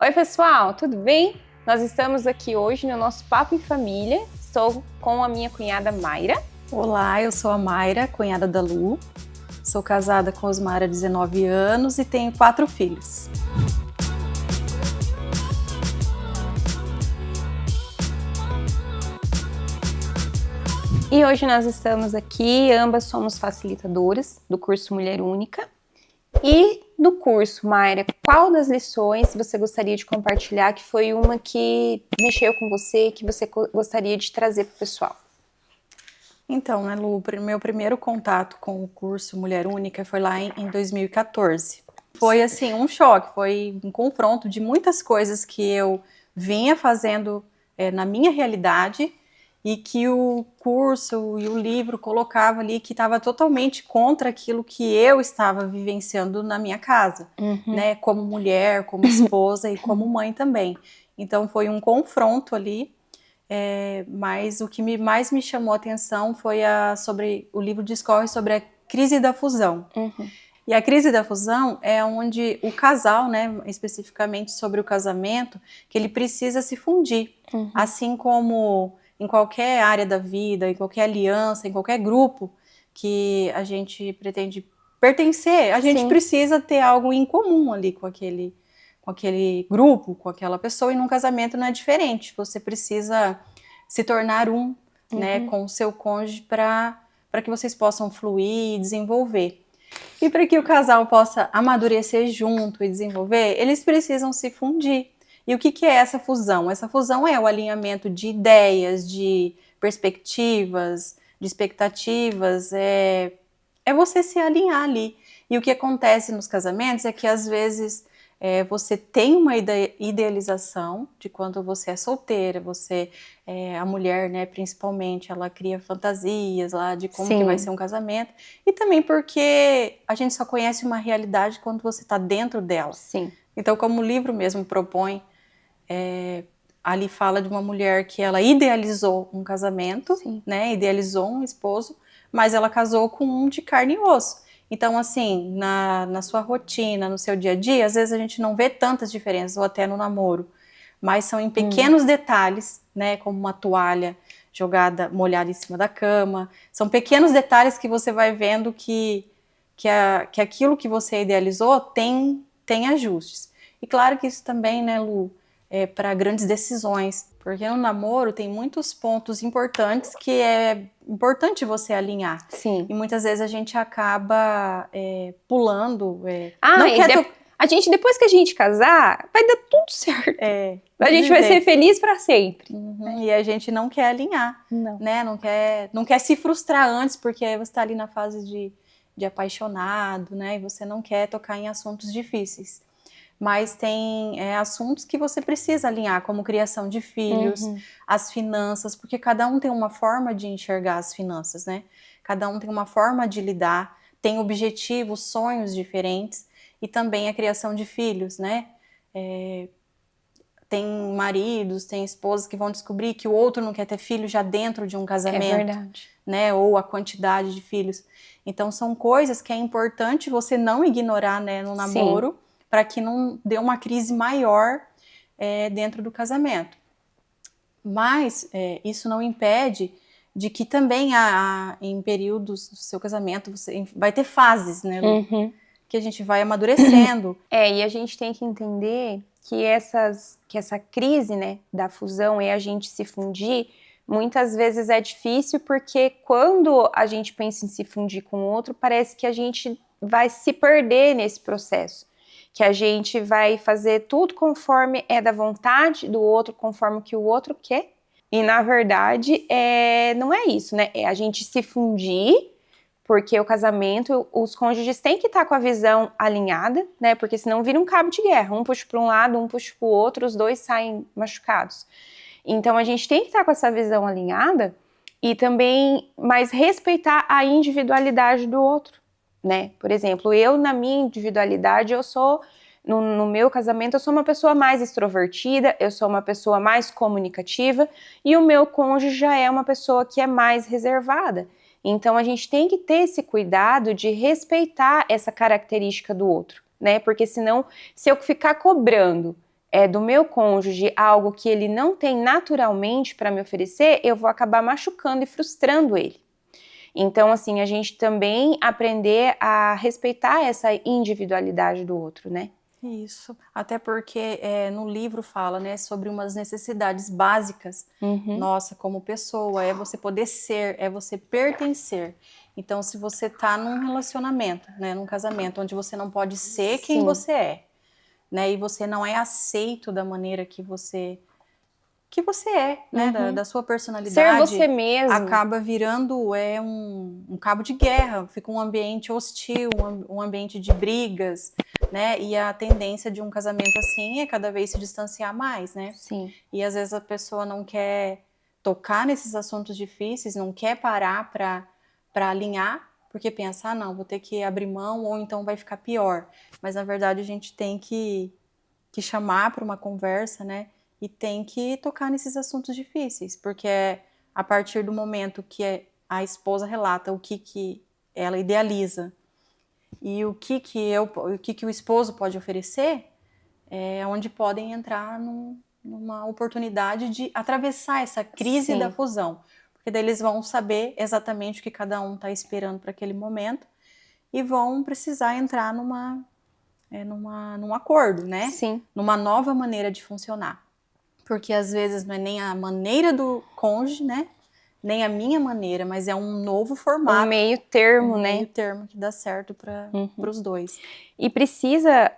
Oi pessoal, tudo bem? Nós estamos aqui hoje no nosso Papo em Família. Estou com a minha cunhada Mayra. Olá, eu sou a Mayra, cunhada da Lu. Sou casada com Osmar há 19 anos e tenho 4 filhos. E hoje nós estamos aqui, ambas somos facilitadoras do curso Mulher Única. E no curso, Mayra, qual das lições você gostaria de compartilhar que foi uma que mexeu com você, que você gostaria de trazer para o pessoal? Então, né, Lu, meu primeiro contato com o curso Mulher Única foi lá em 2014. Foi, assim, um choque, foi um confronto de muitas coisas que eu vinha fazendo na minha realidade e que o curso e o livro colocava ali que estava totalmente contra aquilo que eu estava vivenciando na minha casa, né, como mulher, como esposa e como mãe também. Então, foi um confronto ali. Mas o que mais me chamou a atenção foi sobre o livro discorre sobre a crise da fusão. E a crise da fusão é onde o casal, né, especificamente sobre o casamento, que ele precisa se fundir. Assim como em qualquer área da vida, em qualquer aliança, em qualquer grupo que a gente pretende pertencer, a gente precisa ter algo em comum ali com aquele grupo, com aquela pessoa, e num casamento não é diferente. Você precisa se tornar né, com o seu cônjuge para que vocês possam fluir e desenvolver. E para que o casal possa amadurecer junto e desenvolver, eles precisam se fundir. E o que é essa fusão? Essa fusão é o alinhamento de ideias, de perspectivas, de expectativas, é você se alinhar ali. E o que acontece nos casamentos é que às vezes você tem uma idealização de quando você é solteira, a mulher, né, principalmente, ela cria fantasias lá de como que vai ser um casamento, e também porque a gente só conhece uma realidade quando você está dentro dela. Então, como o livro mesmo propõe, ali fala de uma mulher que ela idealizou um casamento, né, idealizou um esposo, mas ela casou com um de carne e osso. Então, assim, na sua rotina, no seu dia a dia, às vezes a gente não vê tantas diferenças, ou até no namoro, mas são em pequenos detalhes, né, como uma toalha molhada em cima da cama. São pequenos detalhes que você vai vendo que aquilo que você idealizou tem ajustes. E claro que isso também, né, Lu, para grandes decisões, porque no namoro tem muitos pontos importantes que é importante você alinhar. E muitas vezes a gente acaba pulando. A gente, depois que a gente casar, vai dar tudo certo. A gente vai ser feliz para sempre. E a gente não quer alinhar, né? Não quer se frustrar antes, porque aí você está ali na fase de apaixonado, né? E você não quer tocar em assuntos difíceis. Mas tem assuntos que você precisa alinhar, como criação de filhos, as finanças, porque cada um tem uma forma de enxergar as finanças, né? Cada um tem uma forma de lidar, tem objetivos, sonhos diferentes, e também a criação de filhos, né? Tem maridos, tem esposas que vão descobrir que o outro não quer ter filho já dentro de um casamento. É verdade. Né? Ou a quantidade de filhos. Então, são coisas que é importante você não ignorar, né, no namoro, para que não dê uma crise maior dentro do casamento. Mas isso não impede de que também em períodos do seu casamento você vai ter fases, né, Lu? Que a gente vai amadurecendo. E a gente tem que entender que essa crise, né, da fusão e a gente se fundir, muitas vezes é difícil porque quando a gente pensa em se fundir com o outro, parece que a gente vai se perder nesse processo. Que a gente vai fazer tudo conforme é da vontade do outro, conforme o que o outro quer. E, na verdade, não é isso, né? É a gente se fundir, porque o casamento, os cônjuges têm que estar com a visão alinhada, né? Porque senão vira um cabo de guerra. Um puxa para um lado, um puxa para o outro, os dois saem machucados. Então, a gente tem que estar com essa visão alinhada e também, mas respeitar a individualidade do outro. Né? Por exemplo, eu na minha individualidade, eu sou, no meu casamento, eu sou uma pessoa mais extrovertida, eu sou uma pessoa mais comunicativa e o meu cônjuge já é uma pessoa que é mais reservada. Então a gente tem que ter esse cuidado de respeitar essa característica do outro, né? Porque senão, se eu ficar cobrando do meu cônjuge algo que ele não tem naturalmente para me oferecer, eu vou acabar machucando e frustrando ele. Então, assim, a gente também aprender a respeitar essa individualidade do outro, né? Isso, até porque no livro fala, né, sobre umas necessidades básicas, nossa, como pessoa, é você poder ser, é você pertencer. Então, se você tá num relacionamento, né, num casamento, onde você não pode ser quem você é, né, e você não é aceito da maneira que você é, né, da sua personalidade, ser você mesmo, acaba virando um cabo de guerra, fica um ambiente hostil, um ambiente de brigas, né, e a tendência de um casamento assim é cada vez se distanciar mais, né, sim. E às vezes a pessoa não quer tocar nesses assuntos difíceis, não quer parar para alinhar, porque pensa, não, vou ter que abrir mão ou então vai ficar pior, mas na verdade a gente tem que chamar para uma conversa, né, e tem que tocar nesses assuntos difíceis, porque é a partir do momento que a esposa relata o que ela idealiza e o que o esposo pode oferecer, é onde podem entrar numa oportunidade de atravessar essa crise da fusão, porque daí eles vão saber exatamente o que cada um está esperando para aquele momento e vão precisar entrar num acordo, né? Sim. Numa nova maneira de funcionar. Porque às vezes não é nem a maneira do cônjuge, né? Nem a minha maneira, mas é um novo formato. Um meio termo, né? Um meio termo que dá certo para os dois. E precisa,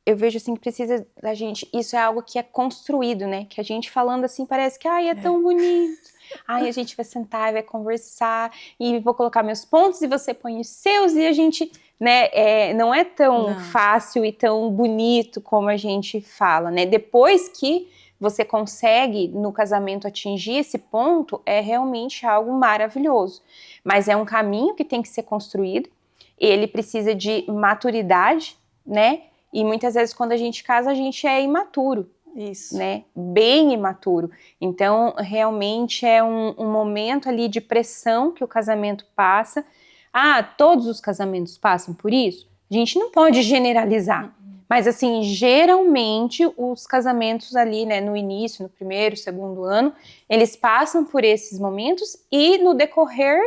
eu vejo assim que precisa da gente, isso é algo que é construído, né? Que a gente falando assim parece que, ai, é tão bonito. Ai, a gente vai sentar e vai conversar e vou colocar meus pontos e você põe os seus e a gente, né, não é tão fácil e tão bonito como a gente fala, né? Depois que você consegue no casamento atingir esse ponto, é realmente algo maravilhoso. Mas é um caminho que tem que ser construído, ele precisa de maturidade, né? E muitas vezes quando a gente casa, a gente é imaturo. Isso. Né? Bem imaturo. Então, realmente é um momento ali de pressão que o casamento passa. Ah, todos os casamentos passam por isso? A gente não pode generalizar. Mas, assim, geralmente os casamentos ali, né, no início, no primeiro, segundo ano, eles passam por esses momentos e no decorrer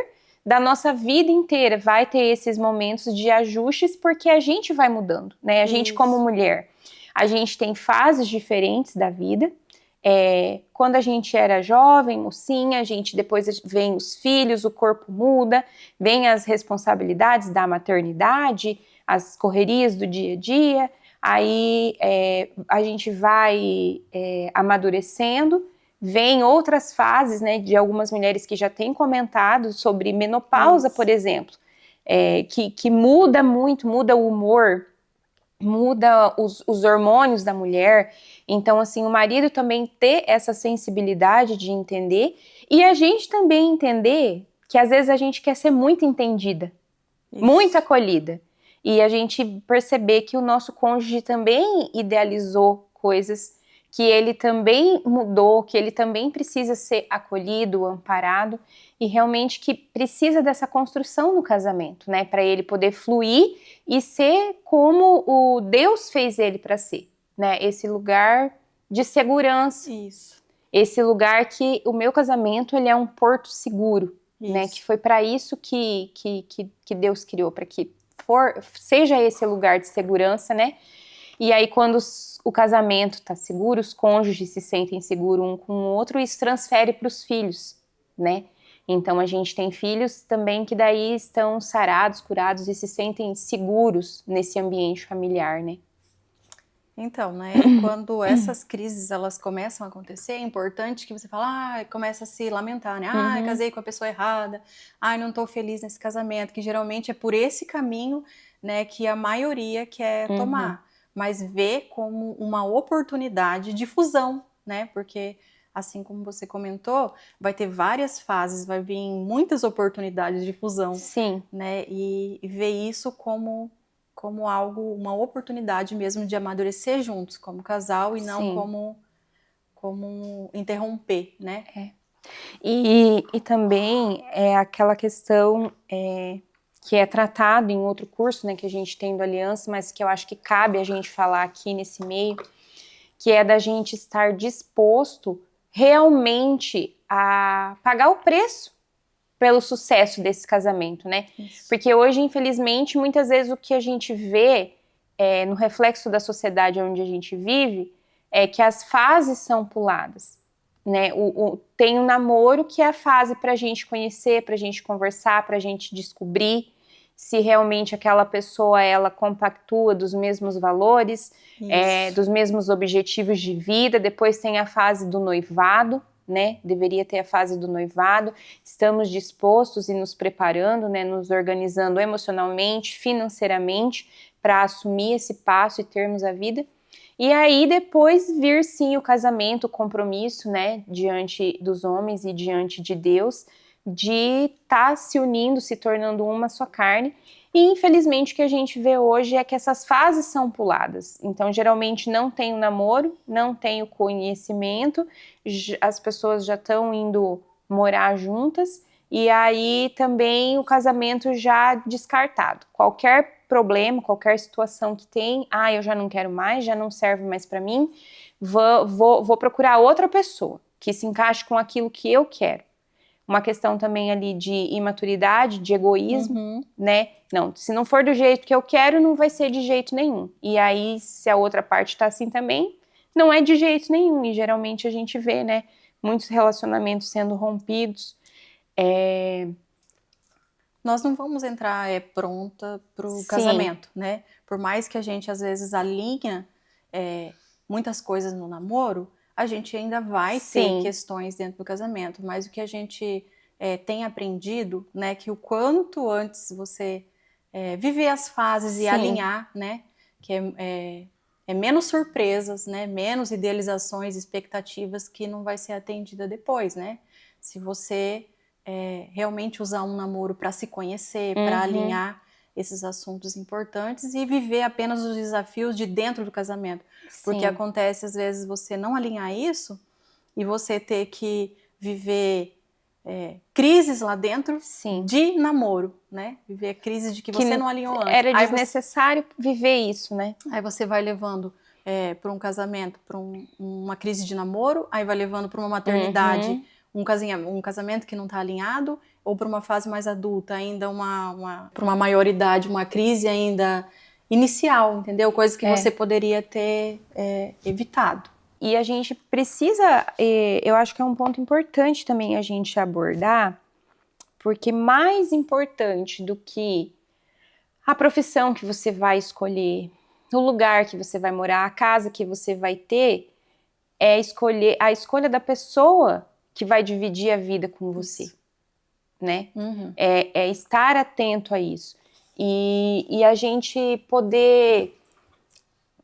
da nossa vida inteira vai ter esses momentos de ajustes porque a gente vai mudando, né? A gente como mulher, a gente tem fases diferentes da vida. Quando a gente era jovem, mocinha, a gente depois vem os filhos, o corpo muda, vem as responsabilidades da maternidade, as correrias do dia a dia, aí a gente vai amadurecendo, vem outras fases, né, de algumas mulheres que já têm comentado sobre menopausa, por exemplo, que muda muito, muda o humor, muda os hormônios da mulher. Então, assim, o marido também ter essa sensibilidade de entender e a gente também entender que às vezes a gente quer ser muito entendida, muito acolhida. E a gente perceber que o nosso cônjuge também idealizou coisas, que ele também mudou, que ele também precisa ser acolhido, amparado, e realmente que precisa dessa construção no casamento, né? Para ele poder fluir e ser como o Deus fez ele para ser, né? Esse lugar de segurança. Isso. Esse lugar que o meu casamento, ele é um porto seguro, né? Que foi para isso que Deus criou, para que seja esse lugar de segurança, né? E aí, quando o casamento está seguro, os cônjuges se sentem seguros um com o outro, isso transfere para os filhos, né? Então, a gente tem filhos também que daí estão sarados, curados e se sentem seguros nesse ambiente familiar, né? Então, né, e quando essas crises elas começam a acontecer, é importante que você fala, começa a se lamentar, né? Casei com a pessoa errada, não tô feliz nesse casamento, que geralmente é por esse caminho, né, que a maioria quer tomar, mas vê como uma oportunidade de fusão, né? Porque assim como você comentou, vai ter várias fases, vai vir muitas oportunidades de fusão, Sim, né? E ver isso como algo, uma oportunidade mesmo de amadurecer juntos como casal e não como interromper, né? E também é aquela questão que é tratado em outro curso, né, que a gente tem do Aliança, mas que eu acho que cabe a gente falar aqui nesse meio, que é da gente estar disposto realmente a pagar o preço pelo sucesso desse casamento, né? Isso. Porque hoje, infelizmente, muitas vezes o que a gente vê no reflexo da sociedade onde a gente vive é que as fases são puladas, né? Tem o namoro, que é a fase para a gente conhecer, para a gente conversar, para a gente descobrir se realmente aquela pessoa, ela compactua dos mesmos valores, dos mesmos objetivos de vida. Depois tem a fase do noivado, né? Deveria ter a fase do noivado. Estamos dispostos e nos preparando, né? Nos organizando emocionalmente, financeiramente, para assumir esse passo e termos a vida. E aí depois vir sim o casamento, o compromisso, né? Diante dos homens e diante de Deus, de estar se unindo, se tornando uma só carne. E infelizmente o que a gente vê hoje é que essas fases são puladas. Então geralmente não tem o namoro, não tem o conhecimento, as pessoas já estão indo morar juntas, e aí também o casamento já descartado. Qualquer problema, qualquer situação que tem, eu já não quero mais, já não serve mais para mim, vou procurar outra pessoa que se encaixe com aquilo que eu quero. Uma questão também ali de imaturidade, de egoísmo, né? Não, se não for do jeito que eu quero, não vai ser de jeito nenhum. E aí, se a outra parte tá assim também, não é de jeito nenhum. E geralmente a gente vê, né, muitos relacionamentos sendo rompidos. Nós não vamos entrar pronta pro casamento, né? Por mais que a gente às vezes alinha muitas coisas no namoro, a gente ainda vai ter questões dentro do casamento. Mas o que a gente tem aprendido, né, que o quanto antes você viver as fases e alinhar, né, que é menos surpresas, né, menos idealizações, expectativas que não vai ser atendida depois, né? Se você realmente usar um namoro para se conhecer, para alinhar esses assuntos importantes e viver apenas os desafios de dentro do casamento. Porque acontece, às vezes, você não alinhar isso e você ter que viver crises lá dentro de namoro, né? Viver crises de que você não alinhou antes. Era desnecessário viver isso, né? Aí você vai levando para um casamento, para uma crise de namoro, aí vai levando para uma maternidade, um casamento que não está alinhado, ou para uma fase mais adulta, ainda para uma maioridade, uma crise ainda inicial, entendeu? Coisa que você poderia ter evitado. E a gente precisa, eu acho que é um ponto importante também a gente abordar, porque mais importante do que a profissão que você vai escolher, o lugar que você vai morar, a casa que você vai ter, é escolher a escolha da pessoa que vai dividir a vida com você, né? É estar atento a isso. E a gente poder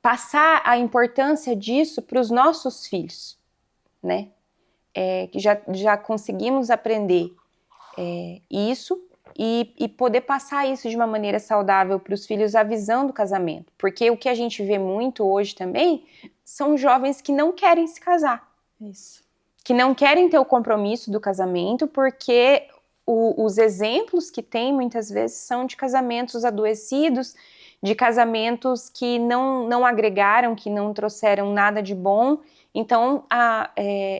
passar a importância disso para os nossos filhos, né? Que já conseguimos aprender isso e poder passar isso de uma maneira saudável para os filhos, a visão do casamento. Porque o que a gente vê muito hoje também são jovens que não querem se casar. Isso. Que não querem ter o compromisso do casamento, porque os exemplos que tem muitas vezes são de casamentos adoecidos, de casamentos que não agregaram, que não trouxeram nada de bom. Então,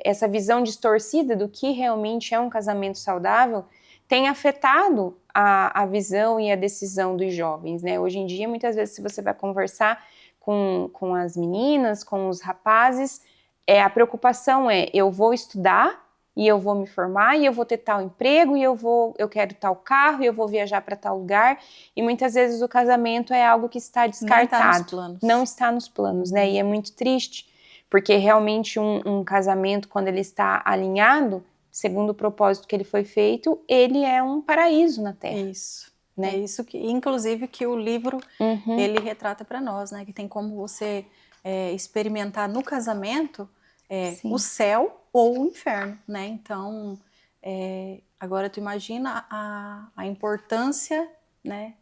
essa visão distorcida do que realmente é um casamento saudável tem afetado a visão e a decisão dos jovens, né? Hoje em dia, muitas vezes, se você vai conversar com as meninas, com os rapazes, a preocupação eu vou estudar e eu vou me formar e eu vou ter tal emprego e eu quero tal carro e eu vou viajar para tal lugar, e muitas vezes o casamento é algo que está descartado, não está nos planos, né? E é muito triste, porque realmente um casamento, quando ele está alinhado, segundo o propósito que ele foi feito, ele é um paraíso na Terra. Isso. Né? É isso que, inclusive, que o livro ele retrata para nós, né? Que tem como você experimentar no casamento o céu ou o inferno, né? Então, agora tu imagina a importância, né,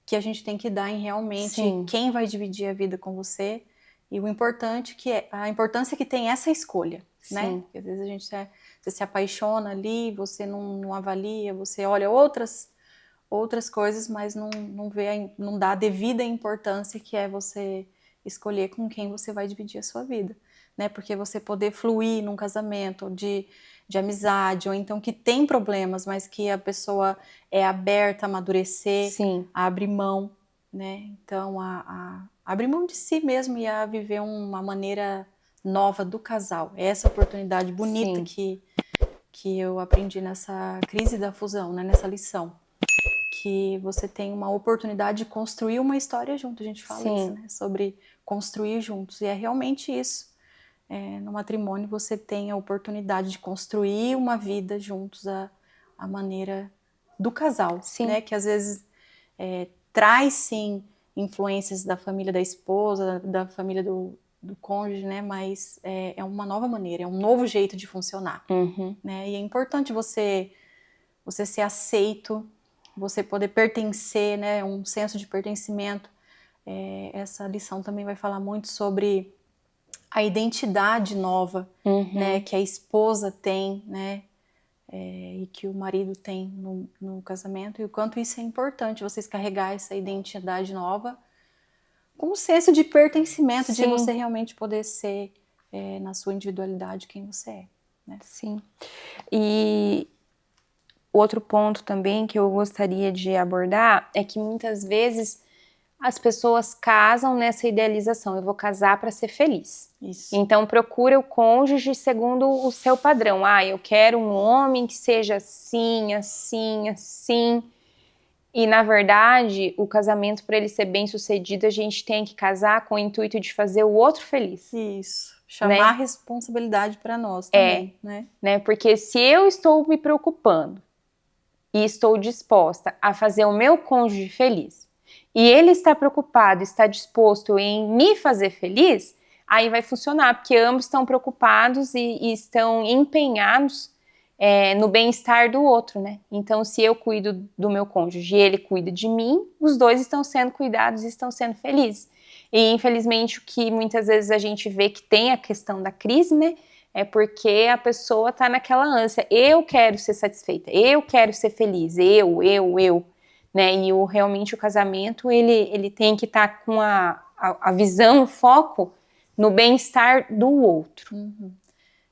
que a gente tem que dar em realmente quem vai dividir a vida com você, e o importante a importância que tem essa escolha, né? Porque às vezes a gente você se apaixona ali, você não avalia, você olha outras coisas, mas não dá a devida importância que é você escolher com quem você vai dividir a sua vida. né? Porque você poder fluir num casamento de amizade, ou então que tem problemas, mas que a pessoa é aberta a amadurecer, Sim. a abrir mão, né? Então, a abrir mão de si mesmo e a viver uma maneira nova do casal. É essa oportunidade bonita Sim. que eu aprendi nessa crise da fusão, né? Nessa lição. Que você tem uma oportunidade de construir uma história junto. A gente fala Sim. isso, né? Sobre construir juntos. E é realmente isso. No matrimônio você tem a oportunidade de construir uma vida juntos, a maneira do casal, Sim. né? Que às vezes traz sim influências da família da esposa, da família do cônjuge, né? Mas é uma nova maneira, é um novo jeito de funcionar, né? E é importante você ser aceito, você poder pertencer, né? Um senso de pertencimento. Essa lição também vai falar muito sobre a identidade nova, né, que a esposa tem, né, e que o marido tem no casamento, e o quanto isso é importante, vocês carregar essa identidade nova com um senso de pertencimento, de você realmente poder ser, na sua individualidade, quem você é. Né? Sim. E outro ponto também que eu gostaria de abordar é que muitas vezes as pessoas casam nessa idealização, eu vou casar para ser feliz. Isso. Então procura o cônjuge segundo o seu padrão. Eu quero um homem que seja assim, assim, assim. E na verdade, o casamento, para ele ser bem sucedido, a gente tem que casar com o intuito de fazer o outro feliz. Isso. Chamar a responsabilidade para nós também, né? Porque se eu estou me preocupando e estou disposta a fazer o meu cônjuge feliz, e ele está preocupado, está disposto em me fazer feliz, aí vai funcionar, porque ambos estão preocupados e estão empenhados no bem-estar do outro, né? Então, se eu cuido do meu cônjuge e ele cuida de mim, os dois estão sendo cuidados e estão sendo felizes. E, infelizmente, o que muitas vezes a gente vê que tem a questão da crise, né? É porque a pessoa tá naquela ânsia, eu quero ser satisfeita, eu quero ser feliz, eu, né? E realmente o casamento, ele tem que estar com a visão, o foco no bem-estar do outro.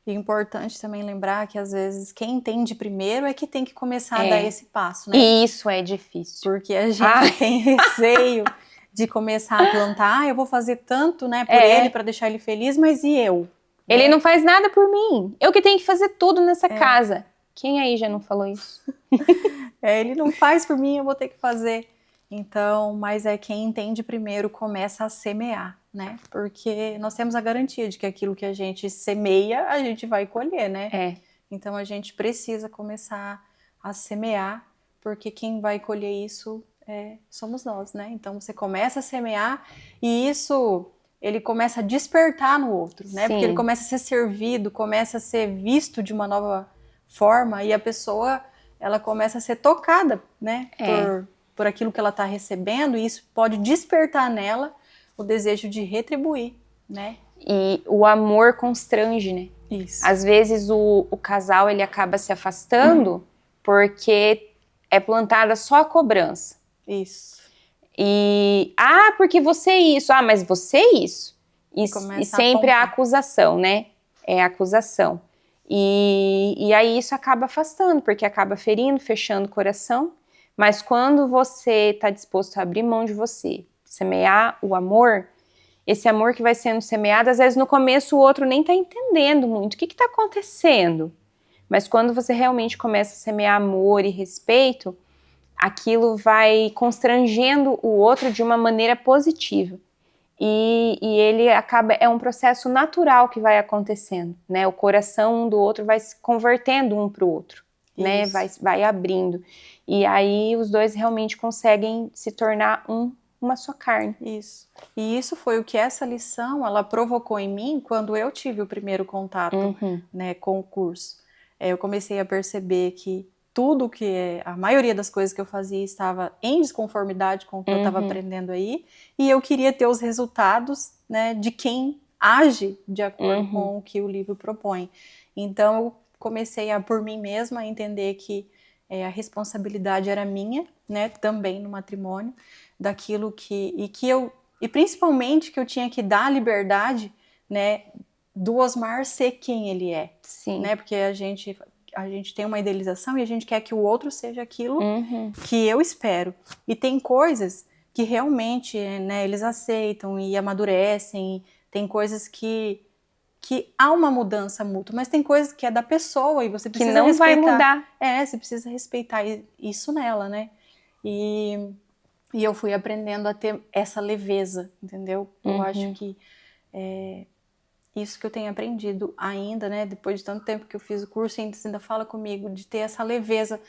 E é importante também lembrar que às vezes quem entende primeiro é que tem que começar a dar esse passo, né? E isso é difícil. Porque a gente tem receio de começar a plantar, eu vou fazer tanto, né, por ele, para deixar ele feliz, mas e eu? Ele não faz nada por mim. Eu que tenho que fazer tudo nessa casa. Quem aí já não falou isso? Ele não faz por mim, eu vou ter que fazer. Então, mas quem entende primeiro começa a semear, né? Porque nós temos a garantia de que aquilo que a gente semeia, a gente vai colher, né? Então a gente precisa começar a semear, porque quem vai colher isso somos nós, né? Então você começa a semear e isso ele começa a despertar no outro, né? Porque ele começa a ser servido, começa a ser visto de uma nova forma e a pessoa ela começa a ser tocada, né? Por aquilo que ela está recebendo, e isso pode despertar nela o desejo de retribuir, né? E o amor constrange, né? Isso. Às vezes o casal ele acaba se afastando porque é plantada só a cobrança. Isso. E, porque você é isso, mas você é isso. E sempre a acusação, né? É a acusação. E aí isso acaba afastando, porque acaba ferindo, fechando o coração. Mas quando você está disposto a abrir mão de você, semear o amor, esse amor que vai sendo semeado, às vezes no começo o outro nem está entendendo muito o que está acontecendo. Mas quando você realmente começa a semear amor e respeito, aquilo vai constrangendo o outro de uma maneira positiva. E ele acaba, é um processo natural que vai acontecendo, né? O coração um do outro vai se convertendo um para o outro, né? Vai abrindo. E aí os dois realmente conseguem se tornar uma só carne. Isso. E isso foi o que essa lição, ela provocou em mim quando eu tive o primeiro contato, né, com o curso. Eu comecei a perceber que tudo a maioria das coisas que eu fazia estava em desconformidade com o que eu estava aprendendo aí, e eu queria ter os resultados, né, de quem age de acordo com o que o livro propõe. Então eu comecei por mim mesma a entender que a responsabilidade era minha, né, também no matrimônio, daquilo e principalmente que eu tinha que dar liberdade, né, do Osmar ser quem ele é, Sim. né? Porque a gente tem uma idealização e a gente quer que o outro seja aquilo Uhum. que eu espero. E tem coisas que realmente, né, eles aceitam e amadurecem. Tem coisas que há uma mudança mútua, mas tem coisas que é da pessoa e você Que precisa não vai respeitar. mudar. Você precisa respeitar isso nela, né? E eu fui aprendendo a ter essa leveza, entendeu? Eu acho que isso que eu tenho aprendido ainda, né? Depois de tanto tempo que eu fiz o curso, ainda fala comigo de ter essa leveza,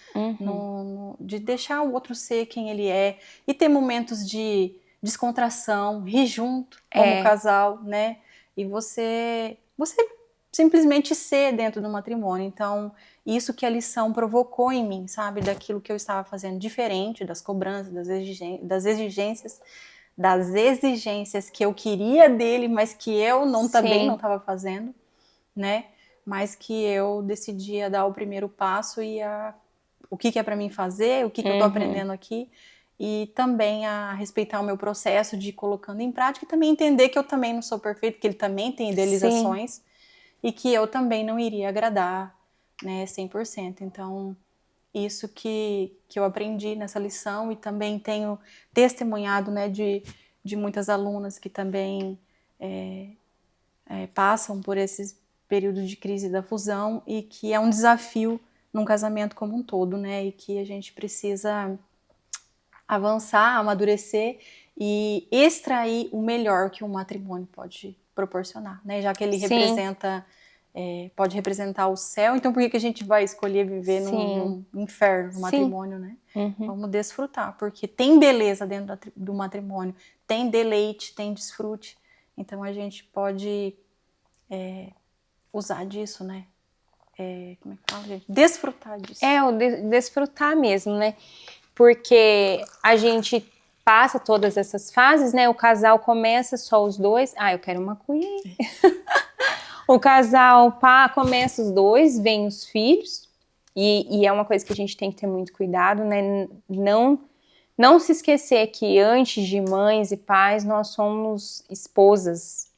de deixar o outro ser quem ele é e ter momentos de descontração, rir junto como casal, né? E você simplesmente ser dentro do matrimônio. Então, isso que a lição provocou em mim, sabe? Daquilo que eu estava fazendo diferente, das cobranças, das exigências que eu queria dele, mas que eu também não estava fazendo, né? Mas que eu decidia dar o primeiro passo e o que é para mim fazer, o que eu tô aprendendo aqui, e também a respeitar o meu processo de ir colocando em prática e também entender que eu também não sou perfeito, que ele também tem idealizações e que eu também não iria agradar, né, 100%. Então, isso que eu aprendi nessa lição e também tenho testemunhado, né, de muitas alunas que também passam por esses períodos de crise da fusão e que é um desafio num casamento como um todo, né, e que a gente precisa avançar, amadurecer e extrair o melhor que um matrimônio pode proporcionar, né, já que ele pode representar o céu, então por que a gente vai escolher viver num inferno, no matrimônio, né? Vamos desfrutar, porque tem beleza dentro do matrimônio, tem deleite, tem desfrute, então a gente pode usar disso, né? Como é que fala, gente? Desfrutar disso. Desfrutar mesmo, né? Porque a gente passa todas essas fases, né? O casal começa só os dois. Eu quero uma colher. O casal começa os dois, vem os filhos, e é uma coisa que a gente tem que ter muito cuidado, né? Não se esquecer que antes de mães e pais, nós somos esposas,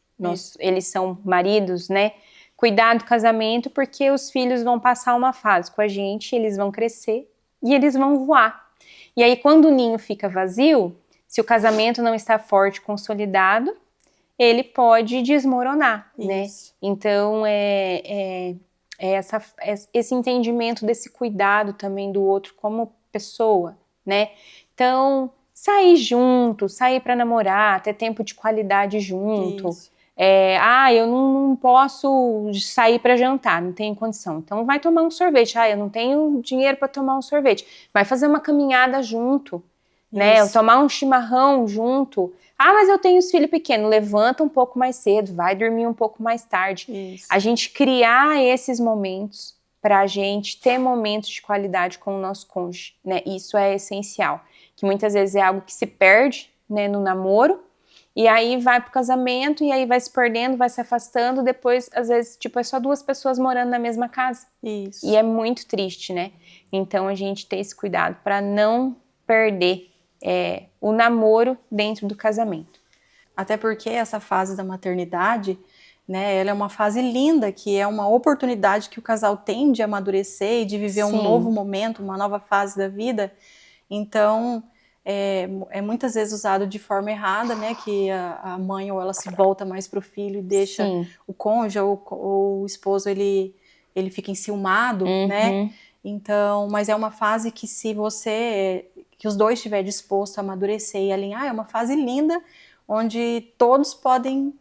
eles são maridos, né? Cuidar do casamento, porque os filhos vão passar uma fase com a gente, eles vão crescer e eles vão voar. E aí, quando o ninho fica vazio, se o casamento não está forte, consolidado, ele pode desmoronar, né? Então, esse entendimento desse cuidado também do outro como pessoa, né? Então, sair junto, sair para namorar, ter tempo de qualidade junto. Eu não posso sair para jantar, não tenho condição. Então, vai tomar um sorvete. Eu não tenho dinheiro para tomar um sorvete. Vai fazer uma caminhada junto, né? Tomar um chimarrão junto. Mas eu tenho os filhos pequenos, levanta um pouco mais cedo, vai dormir um pouco mais tarde. A gente criar esses momentos para a gente ter momentos de qualidade com o nosso cônjuge, né? Isso é essencial, que muitas vezes é algo que se perde, né, no namoro, e aí vai pro casamento, e aí vai se perdendo, vai se afastando, depois, às vezes, é só duas pessoas morando na mesma casa. E é muito triste, né? Então, a gente ter esse cuidado para não perder o namoro dentro do casamento. Até porque essa fase da maternidade, né, ela é uma fase linda, que é uma oportunidade que o casal tem de amadurecer e de viver um novo momento, uma nova fase da vida. Então, é muitas vezes usado de forma errada, né, que a mãe ou ela se volta mais para o filho e deixa o cônjuge ou o esposo, ele fica enciumado, né? Então, mas é uma fase que que os dois estiverem dispostos a amadurecer e alinhar, é uma fase linda, onde todos podem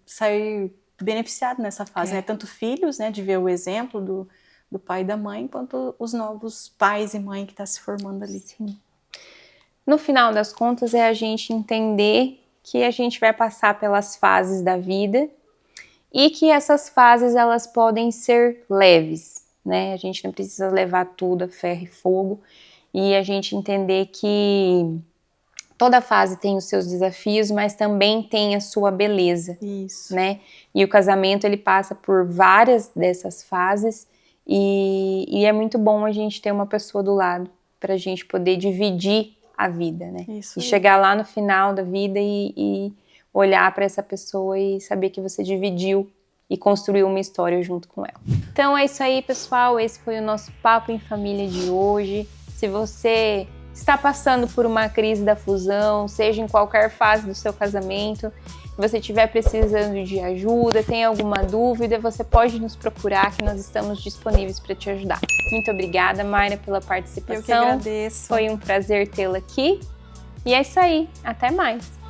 sair beneficiados nessa fase, né? Tanto filhos, né, de ver o exemplo do pai e da mãe, quanto os novos pais e mãe que está se formando ali. No final das contas, é a gente entender que a gente vai passar pelas fases da vida e que essas fases, elas podem ser leves, né? A gente não precisa levar tudo a ferro e fogo, e a gente entender que toda fase tem os seus desafios, mas também tem a sua beleza, né? E o casamento, ele passa por várias dessas fases, e é muito bom a gente ter uma pessoa do lado para a gente poder dividir a vida, né? E chegar lá no final da vida e olhar para essa pessoa e saber que você dividiu e construiu uma história junto com ela. Então é isso aí, pessoal. Esse foi o nosso Papo em Família de hoje. Se você está passando por uma crise da fusão, seja em qualquer fase do seu casamento, se você estiver precisando de ajuda, tem alguma dúvida, você pode nos procurar, que nós estamos disponíveis para te ajudar. Muito obrigada, Mayra, pela participação. Eu que agradeço. Foi um prazer tê-la aqui. E é isso aí. Até mais.